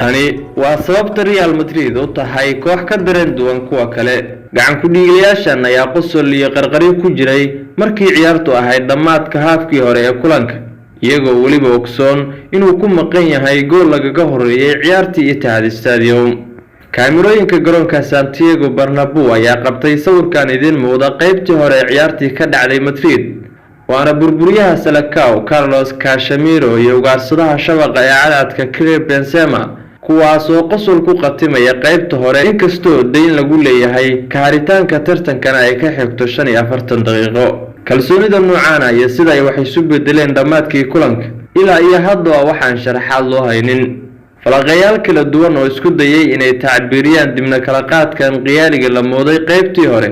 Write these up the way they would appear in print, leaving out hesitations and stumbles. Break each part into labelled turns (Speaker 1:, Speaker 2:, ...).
Speaker 1: tani waa sababta Real Madrid u tahay koox ka dareen duwan kuwa kale. gacan ku dhiigayaashan ayaa qosol iyo qarqari ku jiray markii ciyaartu ahayd dhamaadka haafkii hore ee kulanka, iyagoo waliba ogsoon inuu ku maqan yahay gool lagaga horeeyay ciyaartii Etihad Stadium. kaamirooyinka garoonka Santiago Bernabeu ayaa qabtay sawirkan idin muuqda qaybtii hore ee ciyaartii ka dhacday Madrid, waana burburiyaha Salacao, Carlos Casemiro iyo ugaarsadaha shabaqa ee cadadka Karim Benzema, kuwaas oo qosol ku qatimaya qaybta hore inkastoo deyn lagu leeyahay ka haritaanka tartankana ay ka xigto 45 daqiiqo. kalsoonida noocan ah iyo sida ay wax isu bedeleen dhamaadkii kulanka ilaa iyo hadda waxaan sharaxaad loo haynin. falaqayaal kala duwan oo isku dayay inay tacbiriyaan dibna kala qaadkan qiyaaliga la mooday qaybtii hore,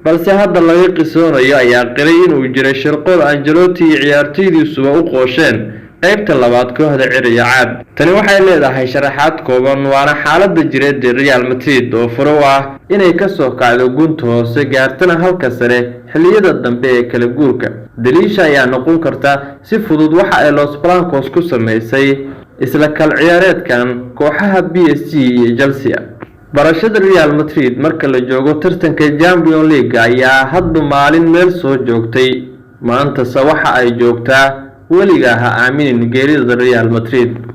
Speaker 1: balse hadda laga qisoonayo ayaa qiray inuu jiray shirqool Ancelotti iyo ciyaartoydiisuba u qoosheen qaybta labaad kooxda Ciriya Caad. tani waxay leedahay sharaxaad kooban, waana xaaladda jireed ee Real Madrid oo furo ah inay ka soo kacdo gunta hoose gaartana halka sare xilliyada dambe ee kala guurka. daliisha ayaa noqon karta si fudud waxa ay Los Blancos ku sameysay isla kal ciyaareedkan kooxaha PSG iyo Chelsea. barashada Real Madrid marka la joogo tartanka Champions League ayaa hadba maalin meel soo joogtay, maanta waxa ay joogtaa weligaa ha aaminin geerida Real Madrid.